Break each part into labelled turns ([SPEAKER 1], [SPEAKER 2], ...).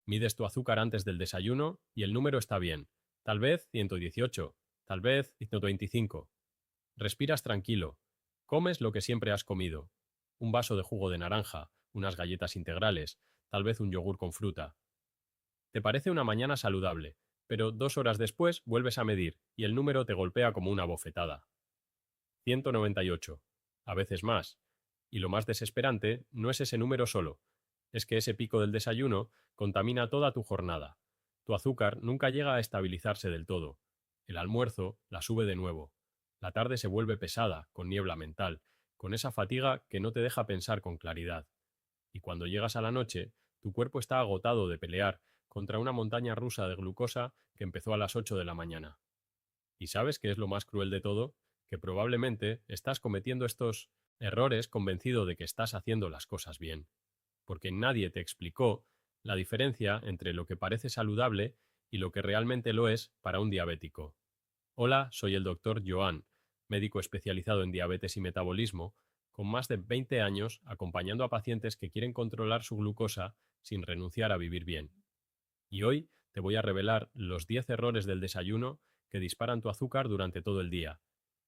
[SPEAKER 1] Mides tu azúcar antes del desayuno y el número está bien. Tal vez 118, tal vez 125. Respiras tranquilo. Comes lo que siempre has comido. Un vaso de jugo de naranja, unas galletas integrales, tal vez un yogur con fruta. Te parece una mañana saludable, pero 2 horas después vuelves a medir y el número te golpea como una bofetada. 198. A veces más. Y lo más desesperante no es ese número solo, es que ese pico del desayuno contamina toda tu jornada. Tu azúcar nunca llega a estabilizarse del todo. El almuerzo la sube de nuevo. La tarde se vuelve pesada, con niebla mental, con esa fatiga que no te deja pensar con claridad. Y cuando llegas a la noche, tu cuerpo está agotado de pelear contra una montaña rusa de glucosa que empezó a las 8 de la mañana. ¿Y sabes qué es lo más cruel de todo? Que probablemente estás cometiendo estos errores convencido de que estás haciendo las cosas bien, porque nadie te explicó la diferencia entre lo que parece saludable y lo que realmente lo es para un diabético. Hola, soy el doctor Joan, médico especializado en diabetes y metabolismo, con más de 20 años acompañando a pacientes que quieren controlar su glucosa sin renunciar a vivir bien. Y hoy te voy a revelar los 10 errores del desayuno que disparan tu azúcar durante todo el día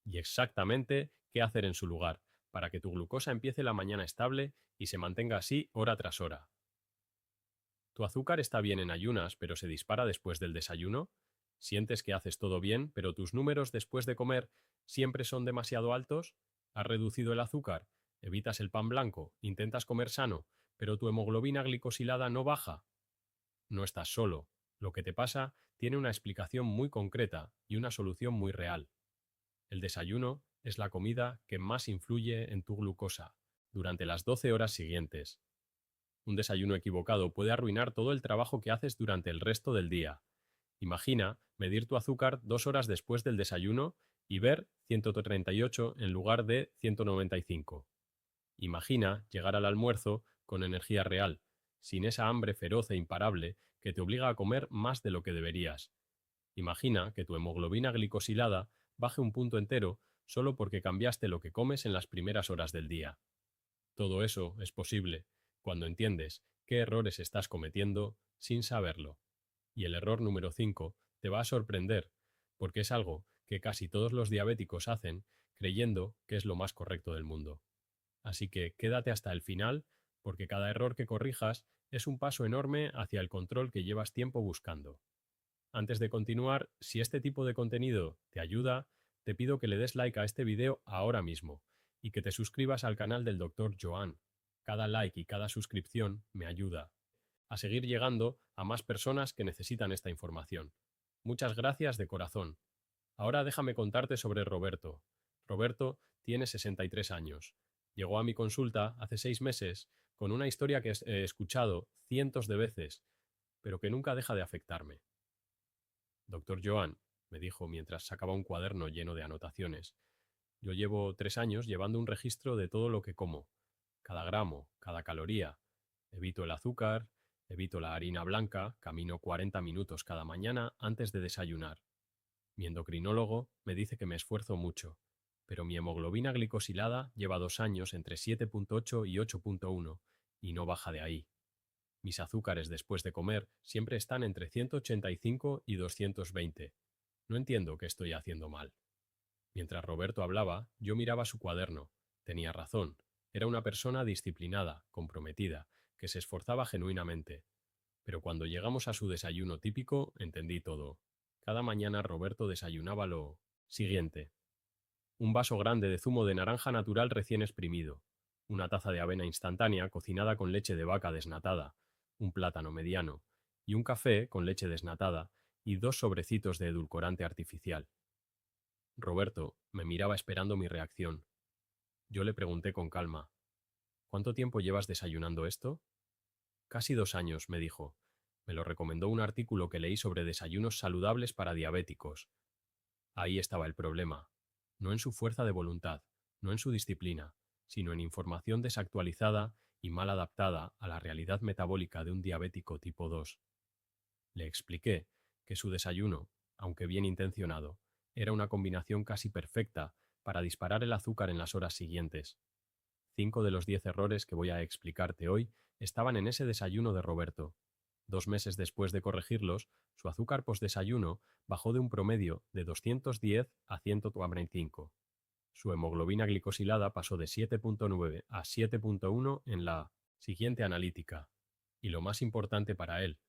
[SPEAKER 1] y exactamente qué hacer en su lugar para que tu glucosa empiece la mañana estable y se mantenga así hora tras hora. ¿Tu azúcar está bien en ayunas, pero se dispara después del desayuno? ¿Sientes que haces todo bien, pero tus números después de comer siempre son demasiado altos? ¿Has reducido el azúcar? ¿Evitas el pan blanco? ¿Intentas comer sano, pero tu hemoglobina glicosilada no baja? No estás solo. Lo que te pasa tiene una explicación muy concreta y una solución muy real. El desayuno es la comida que más influye en tu glucosa durante las 12 horas siguientes. Un desayuno equivocado puede arruinar todo el trabajo que haces durante el resto del día. Imagina medir tu azúcar 2 horas después del desayuno y ver 138 en lugar de 195. Imagina llegar al almuerzo con energía real, sin esa hambre feroz e imparable que te obliga a comer más de lo que deberías. Imagina que tu hemoglobina glicosilada baje un punto entero solo porque cambiaste lo que comes en las primeras horas del día. Todo eso es posible cuando entiendes qué errores estás cometiendo sin saberlo. Y el error número 5 te va a sorprender, porque es algo que casi todos los diabéticos hacen creyendo que es lo más correcto del mundo. Así que quédate hasta el final, porque cada error que corrijas es un paso enorme hacia el control que llevas tiempo buscando. Antes de continuar, si este tipo de contenido te ayuda, te pido que le des like a este video ahora mismo y que te suscribas al canal del Dr. Joan. Cada like y cada suscripción me ayuda a seguir llegando a más personas que necesitan esta información. Muchas gracias de corazón. Ahora déjame contarte sobre Roberto. Roberto tiene 63 años. Llegó a mi consulta hace 6 meses con una historia que he escuchado cientos de veces, pero que nunca deja de afectarme. Doctor Joan, me dijo mientras sacaba un cuaderno lleno de anotaciones, yo llevo 3 años llevando un registro de todo lo que como, cada gramo, cada caloría. Evito el azúcar, evito la harina blanca, camino 40 minutos cada mañana antes de desayunar. Mi endocrinólogo me dice que me esfuerzo mucho, pero mi hemoglobina glicosilada lleva 2 años entre 7,8 y 8,1 y no baja de ahí. Mis azúcares después de comer siempre están entre 185 y 220. No entiendo qué estoy haciendo mal. Mientras Roberto hablaba, yo miraba su cuaderno. Tenía razón. Era una persona disciplinada, comprometida, que se esforzaba genuinamente. Pero cuando llegamos a su desayuno típico, entendí todo. Cada mañana Roberto desayunaba lo siguiente: un vaso grande de zumo de naranja natural recién exprimido, una taza de avena instantánea cocinada con leche de vaca desnatada, un plátano mediano, y un café con leche desnatada y 2 sobrecitos de edulcorante artificial. Roberto me miraba esperando mi reacción. Yo le pregunté con calma: ¿cuánto tiempo llevas desayunando esto? Casi 2 años, me dijo. Me lo recomendó un artículo que leí sobre desayunos saludables para diabéticos. Ahí estaba el problema. No en su fuerza de voluntad, no en su disciplina, sino en información desactualizada y mal adaptada a la realidad metabólica de un diabético tipo 2. Le expliqué que su desayuno, aunque bien intencionado, era una combinación casi perfecta para disparar el azúcar en las horas siguientes. 5 de los 10 errores que voy a explicarte hoy estaban en ese desayuno de Roberto. 2 meses después de corregirlos, su azúcar postdesayuno bajó de un promedio de 210 a 145. Su hemoglobina glicosilada pasó de 7,9 a 7,1 en la siguiente analítica. Y lo más importante para él,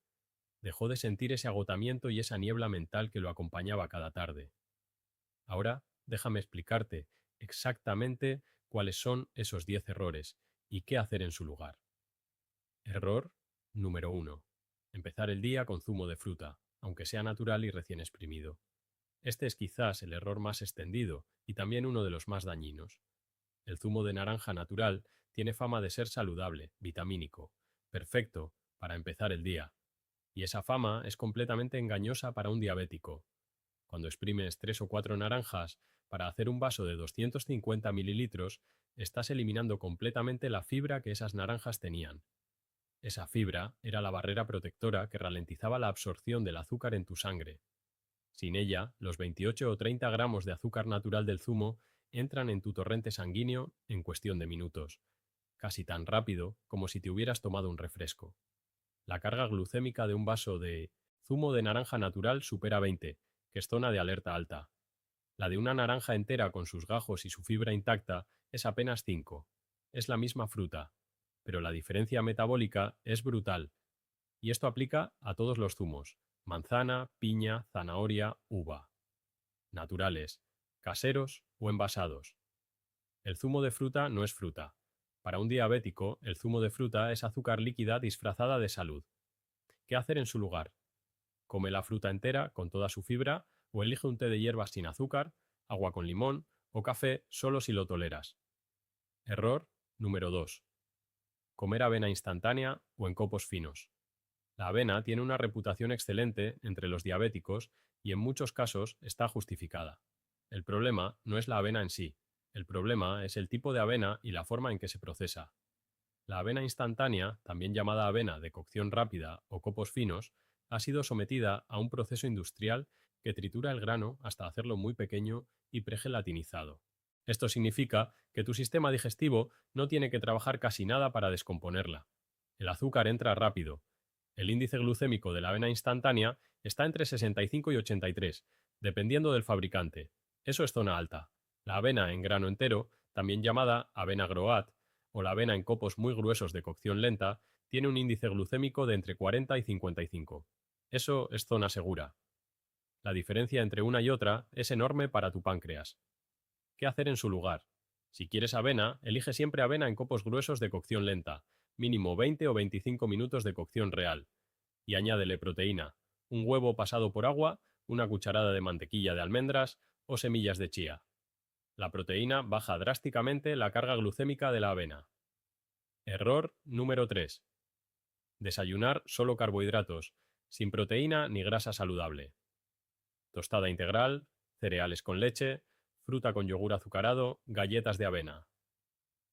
[SPEAKER 1] dejó de sentir ese agotamiento y esa niebla mental que lo acompañaba cada tarde. Ahora, déjame explicarte exactamente cuáles son esos 10 errores y qué hacer en su lugar. Error número 1. Empezar el día con zumo de fruta, aunque sea natural y recién exprimido. Este es quizás el error más extendido y también uno de los más dañinos. El zumo de naranja natural tiene fama de ser saludable, vitamínico, perfecto para empezar el día. Y esa fama es completamente engañosa para un diabético. Cuando exprimes 3 o 4 naranjas para hacer un vaso de 250 mililitros, estás eliminando completamente la fibra que esas naranjas tenían. Esa fibra era la barrera protectora que ralentizaba la absorción del azúcar en tu sangre. Sin ella, los 28 o 30 gramos de azúcar natural del zumo entran en tu torrente sanguíneo en cuestión de minutos, casi tan rápido como si te hubieras tomado un refresco. La carga glucémica de un vaso de zumo de naranja natural supera 20, que es zona de alerta alta. La de una naranja entera con sus gajos y su fibra intacta es apenas 5. Es la misma fruta, pero la diferencia metabólica es brutal. Y esto aplica a todos los zumos: manzana, piña, zanahoria, uva. Naturales, caseros o envasados. El zumo de fruta no es fruta. Para un diabético, el zumo de fruta es azúcar líquida disfrazada de salud. ¿Qué hacer en su lugar? Come la fruta entera con toda su fibra o elige un té de hierbas sin azúcar, agua con limón o café solo si lo toleras. Error número 2. Comer avena instantánea o en copos finos. La avena tiene una reputación excelente entre los diabéticos y en muchos casos está justificada. El problema no es la avena en sí, el problema es el tipo de avena y la forma en que se procesa. La avena instantánea, también llamada avena de cocción rápida o copos finos, ha sido sometida a un proceso industrial que tritura el grano hasta hacerlo muy pequeño y pregelatinizado. Esto significa que tu sistema digestivo no tiene que trabajar casi nada para descomponerla. El azúcar entra rápido. El índice glucémico de la avena instantánea está entre 65 y 83, dependiendo del fabricante. Eso es zona alta. La avena en grano entero, también llamada avena groat, o la avena en copos muy gruesos de cocción lenta, tiene un índice glucémico de entre 40 y 55. Eso es zona segura. La diferencia entre una y otra es enorme para tu páncreas. ¿Qué hacer en su lugar? Si quieres avena, elige siempre avena en copos gruesos de cocción lenta, mínimo 20 o 25 minutos de cocción real. Y añádele proteína, un huevo pasado por agua, una cucharada de mantequilla de almendras o semillas de chía. La proteína baja drásticamente la carga glucémica de la avena. Error número 3. Desayunar solo carbohidratos, sin proteína ni grasa saludable. Tostada integral, cereales con leche, fruta con yogur azucarado, galletas de avena.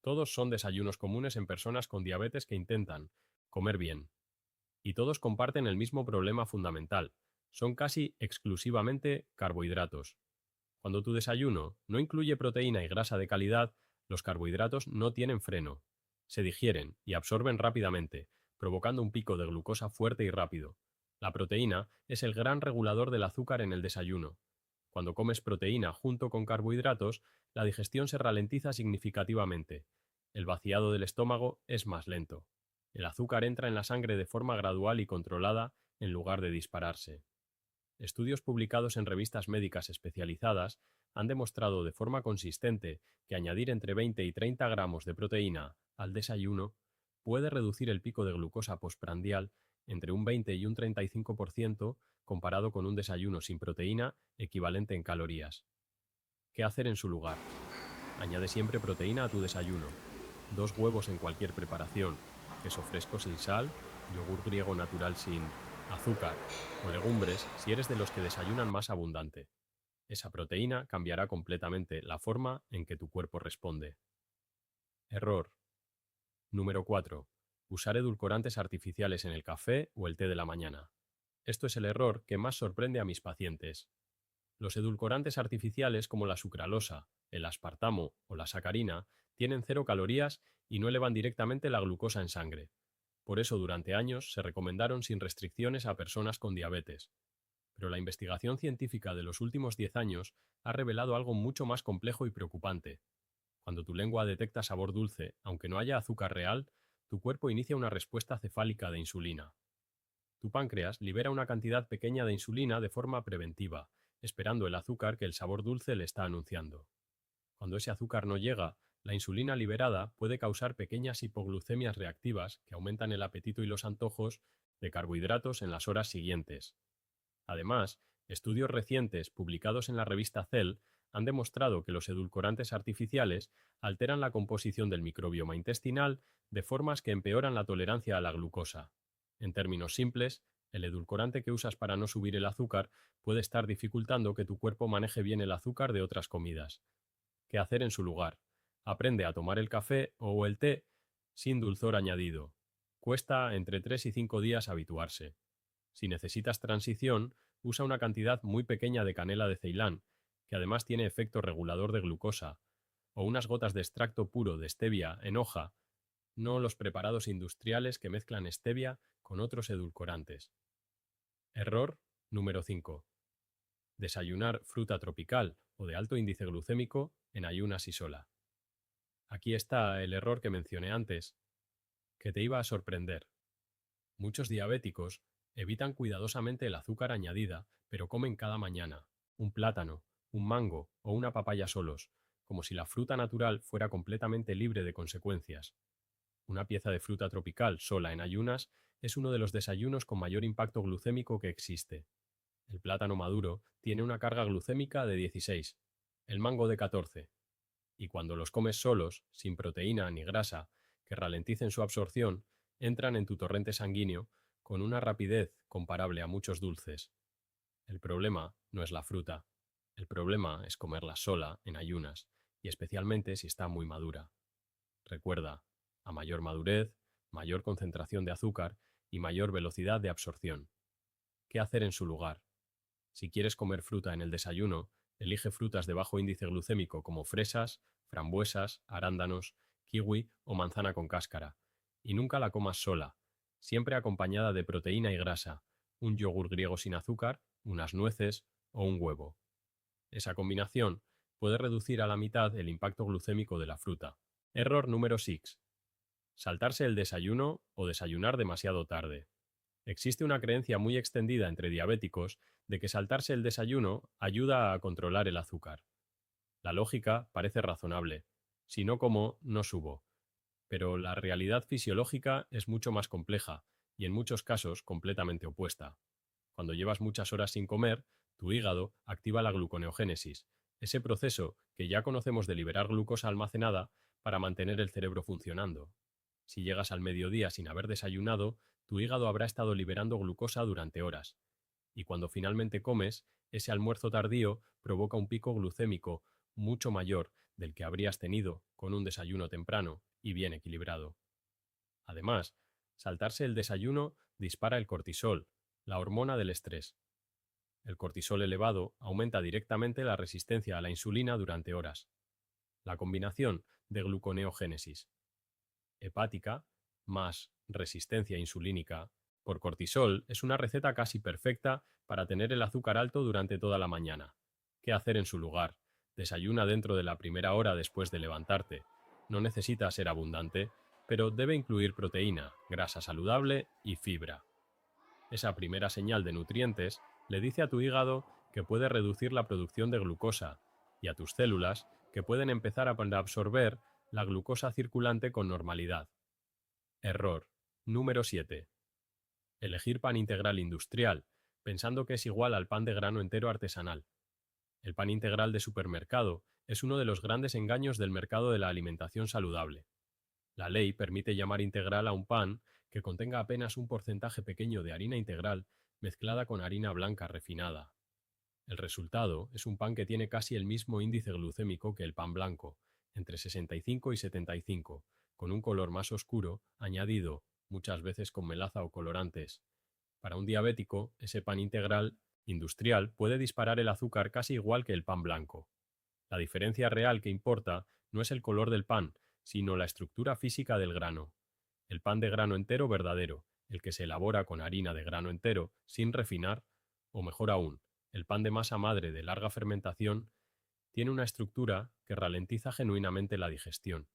[SPEAKER 1] Todos son desayunos comunes en personas con diabetes que intentan comer bien. Y todos comparten el mismo problema fundamental. Son casi exclusivamente carbohidratos. Cuando tu desayuno no incluye proteína y grasa de calidad, los carbohidratos no tienen freno. Se digieren y absorben rápidamente, provocando un pico de glucosa fuerte y rápido. La proteína es el gran regulador del azúcar en el desayuno. Cuando comes proteína junto con carbohidratos, la digestión se ralentiza significativamente. El vaciado del estómago es más lento. El azúcar entra en la sangre de forma gradual y controlada en lugar de dispararse. Estudios publicados en revistas médicas especializadas han demostrado de forma consistente que añadir entre 20 y 30 gramos de proteína al desayuno puede reducir el pico de glucosa postprandial entre un 20 y un 35% comparado con un desayuno sin proteína equivalente en calorías. ¿Qué hacer en su lugar? Añade siempre proteína a tu desayuno. 2 huevos en cualquier preparación, queso fresco sin sal, yogur griego natural sin azúcar o legumbres si eres de los que desayunan más abundante. Esa proteína cambiará completamente la forma en que tu cuerpo responde. Error número 4. Usar edulcorantes artificiales en el café o el té de la mañana. Esto es el error que más sorprende a mis pacientes. Los edulcorantes artificiales como la sucralosa, el aspartamo o la sacarina tienen 0 calorías y no elevan directamente la glucosa en sangre. Por eso durante años se recomendaron sin restricciones a personas con diabetes. Pero la investigación científica de los últimos 10 años ha revelado algo mucho más complejo y preocupante. Cuando tu lengua detecta sabor dulce, aunque no haya azúcar real, tu cuerpo inicia una respuesta cefálica de insulina. Tu páncreas libera una cantidad pequeña de insulina de forma preventiva, esperando el azúcar que el sabor dulce le está anunciando. Cuando ese azúcar no llega, la insulina liberada puede causar pequeñas hipoglucemias reactivas que aumentan el apetito y los antojos de carbohidratos en las horas siguientes. Además, estudios recientes publicados en la revista Cell han demostrado que los edulcorantes artificiales alteran la composición del microbioma intestinal de formas que empeoran la tolerancia a la glucosa. En términos simples, el edulcorante que usas para no subir el azúcar puede estar dificultando que tu cuerpo maneje bien el azúcar de otras comidas. ¿Qué hacer en su lugar? Aprende a tomar el café o el té sin dulzor añadido. Cuesta entre 3 y 5 días habituarse. Si necesitas transición, usa una cantidad muy pequeña de canela de Ceilán, que además tiene efecto regulador de glucosa, o unas gotas de extracto puro de stevia en hoja, no los preparados industriales que mezclan stevia con otros edulcorantes. Error número 5. Desayunar fruta tropical o de alto índice glucémico en ayunas y sola. Aquí está el error que mencioné antes, que te iba a sorprender. Muchos diabéticos evitan cuidadosamente el azúcar añadida, pero comen cada mañana un plátano, un mango o una papaya solos, como si la fruta natural fuera completamente libre de consecuencias. Una pieza de fruta tropical sola en ayunas es uno de los desayunos con mayor impacto glucémico que existe. El plátano maduro tiene una carga glucémica de 16, el mango de 14, y cuando los comes solos, sin proteína ni grasa, que ralenticen su absorción, entran en tu torrente sanguíneo con una rapidez comparable a muchos dulces. El problema no es la fruta, el problema es comerla sola, en ayunas, y especialmente si está muy madura. Recuerda, a mayor madurez, mayor concentración de azúcar y mayor velocidad de absorción. ¿Qué hacer en su lugar? Si quieres comer fruta en el desayuno, elige frutas de bajo índice glucémico como fresas, frambuesas, arándanos, kiwi o manzana con cáscara. Y nunca la comas sola, siempre acompañada de proteína y grasa, un yogur griego sin azúcar, unas nueces o un huevo. Esa combinación puede reducir a la mitad el impacto glucémico de la fruta. Error número 6. Saltarse el desayuno o desayunar demasiado tarde. Existe una creencia muy extendida entre diabéticos de que saltarse el desayuno ayuda a controlar el azúcar. La lógica parece razonable. Si no como, no subo. Pero la realidad fisiológica es mucho más compleja y en muchos casos completamente opuesta. Cuando llevas muchas horas sin comer, tu hígado activa la gluconeogénesis, ese proceso que ya conocemos de liberar glucosa almacenada para mantener el cerebro funcionando. Si llegas al mediodía sin haber desayunado, tu hígado habrá estado liberando glucosa durante horas. Y cuando finalmente comes, ese almuerzo tardío provoca un pico glucémico mucho mayor del que habrías tenido con un desayuno temprano y bien equilibrado. Además, saltarse el desayuno dispara el cortisol, la hormona del estrés. El cortisol elevado aumenta directamente la resistencia a la insulina durante horas. La combinación de gluconeogénesis hepática más resistencia insulínica por cortisol es una receta casi perfecta para tener el azúcar alto durante toda la mañana. ¿Qué hacer en su lugar? Desayuna dentro de la primera hora después de levantarte. No necesita ser abundante, pero debe incluir proteína, grasa saludable y fibra. Esa primera señal de nutrientes le dice a tu hígado que puede reducir la producción de glucosa y a tus células que pueden empezar a absorber la glucosa circulante con normalidad. Error número 7. Elegir pan integral industrial, pensando que es igual al pan de grano entero artesanal. El pan integral de supermercado es uno de los grandes engaños del mercado de la alimentación saludable. La ley permite llamar integral a un pan que contenga apenas un porcentaje pequeño de harina integral mezclada con harina blanca refinada. El resultado es un pan que tiene casi el mismo índice glucémico que el pan blanco, entre 65 y 75, con un color más oscuro, añadido, muchas veces con melaza o colorantes. Para un diabético, ese pan integral industrial puede disparar el azúcar casi igual que el pan blanco. La diferencia real que importa no es el color del pan, sino la estructura física del grano. El pan de grano entero verdadero, el que se elabora con harina de grano entero, sin refinar, o mejor aún, el pan de masa madre de larga fermentación, tiene una estructura que ralentiza genuinamente la digestión.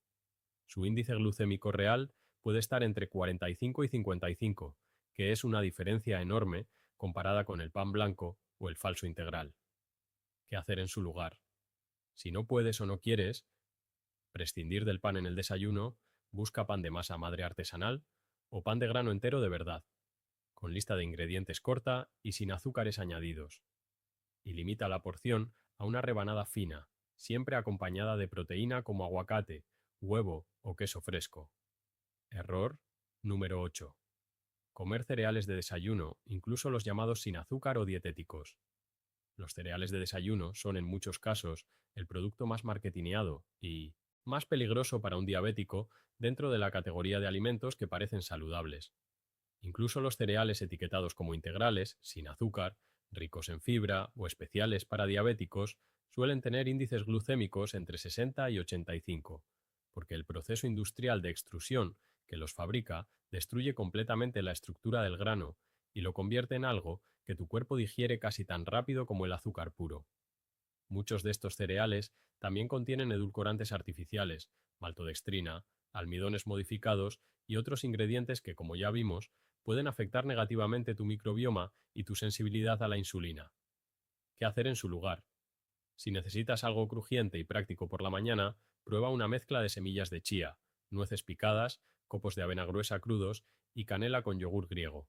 [SPEAKER 1] Su índice glucémico real puede estar entre 45 y 55, que es una diferencia enorme comparada con el pan blanco o el falso integral. ¿Qué hacer en su lugar? Si no puedes o no quieres prescindir del pan en el desayuno, busca pan de masa madre artesanal o pan de grano entero de verdad, con lista de ingredientes corta y sin azúcares añadidos. Y limita la porción a una rebanada fina, siempre acompañada de proteína como aguacate, huevo o queso fresco. Error número 8. Comer cereales de desayuno, incluso los llamados sin azúcar o dietéticos. Los cereales de desayuno son en muchos casos el producto más marketineado y más peligroso para un diabético dentro de la categoría de alimentos que parecen saludables. Incluso los cereales etiquetados como integrales, sin azúcar, ricos en fibra o especiales para diabéticos, suelen tener índices glucémicos entre 60 y 85, porque el proceso industrial de extrusión que los fabrica destruye completamente la estructura del grano y lo convierte en algo que tu cuerpo digiere casi tan rápido como el azúcar puro. Muchos de estos cereales también contienen edulcorantes artificiales, maltodextrina, almidones modificados y otros ingredientes que, como ya vimos, pueden afectar negativamente tu microbioma y tu sensibilidad a la insulina. ¿Qué hacer en su lugar? Si necesitas algo crujiente y práctico por la mañana, prueba una mezcla de semillas de chía, nueces picadas, copos de avena gruesa crudos y canela con yogur griego.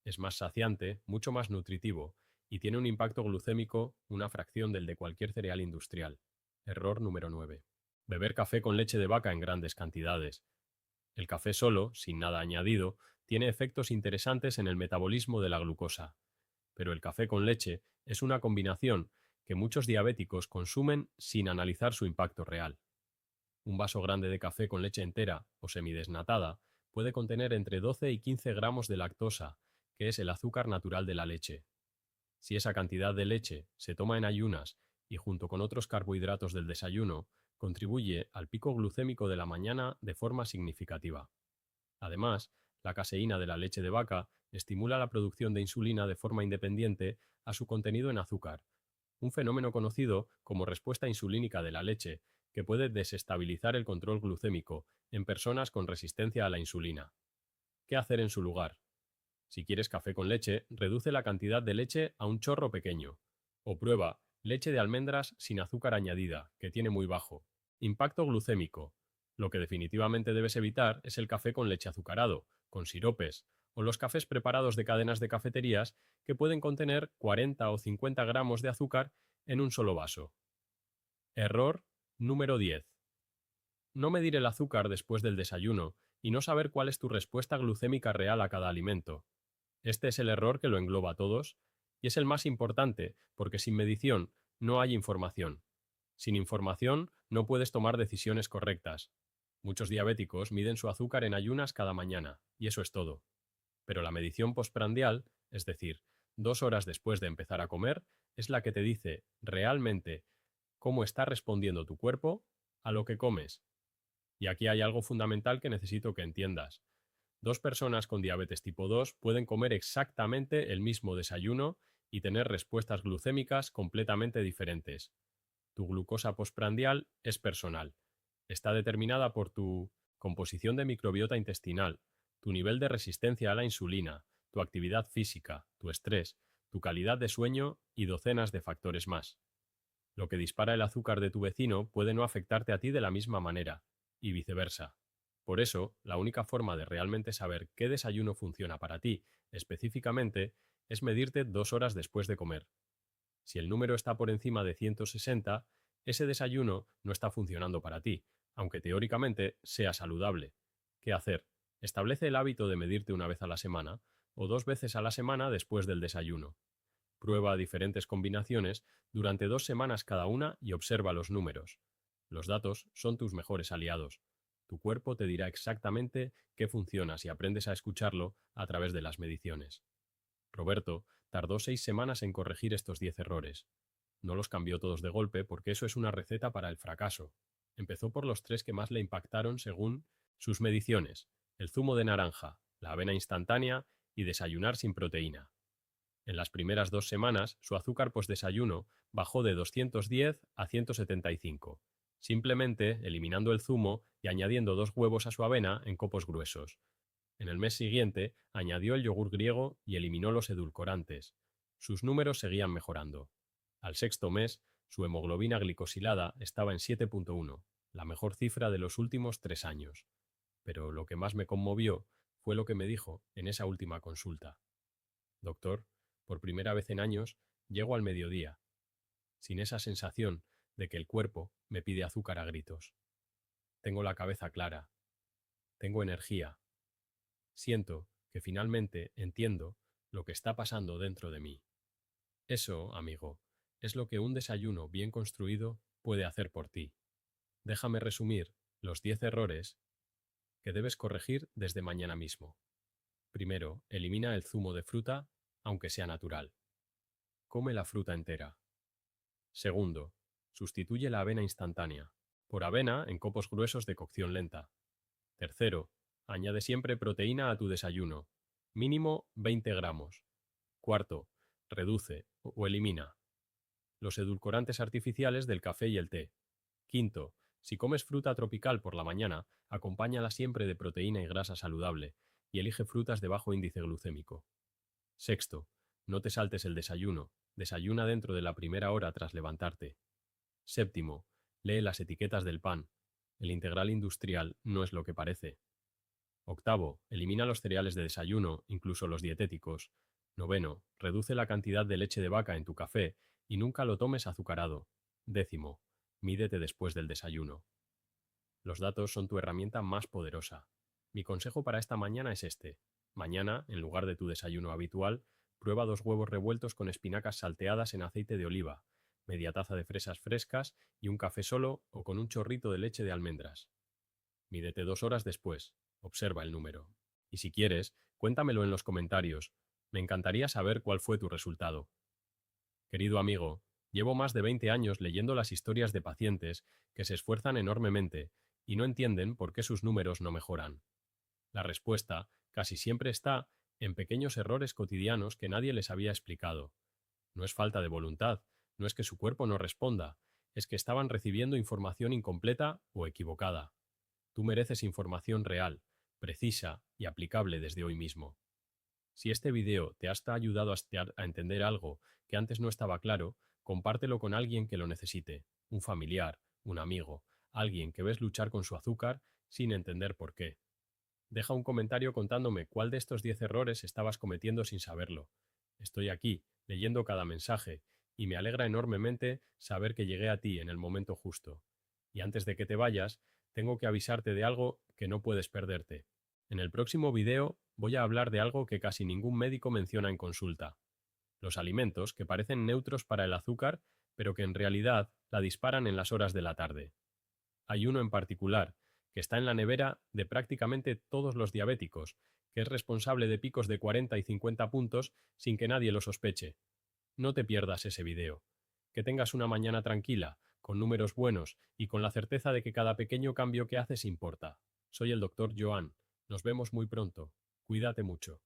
[SPEAKER 1] Es más saciante, mucho más nutritivo y tiene un impacto glucémico una fracción del de cualquier cereal industrial. Error número 9. Beber café con leche de vaca en grandes cantidades. El café solo, sin nada añadido, tiene efectos interesantes en el metabolismo de la glucosa. Pero el café con leche es una combinación que muchos diabéticos consumen sin analizar su impacto real. Un vaso grande de café con leche entera o semidesnatada puede contener entre 12 y 15 gramos de lactosa, que es el azúcar natural de la leche. Si esa cantidad de leche se toma en ayunas y junto con otros carbohidratos del desayuno, contribuye al pico glucémico de la mañana de forma significativa. Además, la caseína de la leche de vaca estimula la producción de insulina de forma independiente a su contenido en azúcar, un fenómeno conocido como respuesta insulínica de la leche, que puede desestabilizar el control glucémico en personas con resistencia a la insulina. ¿Qué hacer en su lugar? Si quieres café con leche, reduce la cantidad de leche a un chorro pequeño. O prueba leche de almendras sin azúcar añadida, que tiene muy bajo. Impacto glucémico. Lo que definitivamente debes evitar es el café con leche azucarado, con siropes, o los cafés preparados de cadenas de cafeterías que pueden contener 40 o 50 gramos de azúcar en un solo vaso. Error número 10. No medir el azúcar después del desayuno y no saber cuál es tu respuesta glucémica real a cada alimento. Este es el error que lo engloba a todos y es el más importante porque sin medición no hay información. Sin información no puedes tomar decisiones correctas. Muchos diabéticos miden su azúcar en ayunas cada mañana y eso es todo. Pero la medición postprandial, es decir, 2 horas después de empezar a comer, es la que te dice realmente cómo está respondiendo tu cuerpo a lo que comes. Y aquí hay algo fundamental que necesito que entiendas. Dos personas con diabetes tipo 2 pueden comer exactamente el mismo desayuno y tener respuestas glucémicas completamente diferentes. Tu glucosa postprandial es personal. Está determinada por tu composición de microbiota intestinal, tu nivel de resistencia a la insulina, tu actividad física, tu estrés, tu calidad de sueño y docenas de factores más. Lo que dispara el azúcar de tu vecino puede no afectarte a ti de la misma manera, y viceversa. Por eso, la única forma de realmente saber qué desayuno funciona para ti, específicamente, es medirte 2 horas después de comer. Si el número está por encima de 160, ese desayuno no está funcionando para ti, aunque teóricamente sea saludable. ¿Qué hacer? Establece el hábito de medirte una vez a la semana o 2 veces a la semana después del desayuno. Prueba diferentes combinaciones durante 2 semanas cada una y observa los números. Los datos son tus mejores aliados. Tu cuerpo te dirá exactamente qué funciona si aprendes a escucharlo a través de las mediciones. Roberto tardó 6 semanas en corregir estos 10 errores. No los cambió todos de golpe porque eso es una receta para el fracaso. Empezó por los 3 que más le impactaron según sus mediciones. el zumo de naranja, la avena instantánea y desayunar sin proteína. En las primeras 2 semanas, su azúcar postdesayuno bajó de 210 a 175, simplemente eliminando el zumo y añadiendo 2 huevos a su avena en copos gruesos. En el mes siguiente, añadió el yogur griego y eliminó los edulcorantes. Sus números seguían mejorando. Al sexto mes, su hemoglobina glicosilada estaba en 7,1, la mejor cifra de los últimos 3 años. Pero lo que más me conmovió fue lo que me dijo en esa última consulta. Doctor, por primera vez en años, llego al mediodía, sin esa sensación de que el cuerpo me pide azúcar a gritos. Tengo la cabeza clara, tengo energía, siento que finalmente entiendo lo que está pasando dentro de mí. Eso, amigo, es lo que un desayuno bien construido puede hacer por ti. Déjame resumir los 10 errores que debes corregir desde mañana mismo. Primero, elimina el zumo de fruta, aunque sea natural. Come la fruta entera. Segundo, sustituye la avena instantánea por avena en copos gruesos de cocción lenta. Tercero, añade siempre proteína a tu desayuno, mínimo 20 gramos. Cuarto, reduce o elimina los edulcorantes artificiales del café y el té. Quinto, si comes fruta tropical por la mañana, acompáñala siempre de proteína y grasa saludable y elige frutas de bajo índice glucémico. Sexto, no te saltes el desayuno, desayuna dentro de la primera hora tras levantarte. Séptimo, lee las etiquetas del pan. El integral industrial no es lo que parece. Octavo, elimina los cereales de desayuno, incluso los dietéticos. Noveno, reduce la cantidad de leche de vaca en tu café y nunca lo tomes azucarado. Décimo, mídete después del desayuno. Los datos son tu herramienta más poderosa. Mi consejo para esta mañana es este. Mañana, en lugar de tu desayuno habitual, prueba 2 huevos revueltos con espinacas salteadas en aceite de oliva, media taza de fresas frescas y un café solo o con un chorrito de leche de almendras. Mídete 2 horas después. Observa el número. Y si quieres, cuéntamelo en los comentarios. Me encantaría saber cuál fue tu resultado. Querido amigo, llevo más de 20 años leyendo las historias de pacientes que se esfuerzan enormemente y no entienden por qué sus números no mejoran. La respuesta casi siempre está en pequeños errores cotidianos que nadie les había explicado. No es falta de voluntad, no es que su cuerpo no responda, es que estaban recibiendo información incompleta o equivocada. Tú mereces información real, precisa y aplicable desde hoy mismo. Si este video te ha ayudado a entender algo que antes no estaba claro, compártelo con alguien que lo necesite, un familiar, un amigo, alguien que ves luchar con su azúcar sin entender por qué. Deja un comentario contándome cuál de estos 10 errores estabas cometiendo sin saberlo. Estoy aquí, leyendo cada mensaje, y me alegra enormemente saber que llegué a ti en el momento justo. Y antes de que te vayas, tengo que avisarte de algo que no puedes perderte. En el próximo video voy a hablar de algo que casi ningún médico menciona en consulta. Los alimentos que parecen neutros para el azúcar, pero que en realidad la disparan en las horas de la tarde. Hay uno en particular, que está en la nevera de prácticamente todos los diabéticos, que es responsable de picos de 40 y 50 puntos sin que nadie lo sospeche. No te pierdas ese video. Que tengas una mañana tranquila, con números buenos y con la certeza de que cada pequeño cambio que haces importa. Soy el Dr. Joan. Nos vemos muy pronto. Cuídate mucho.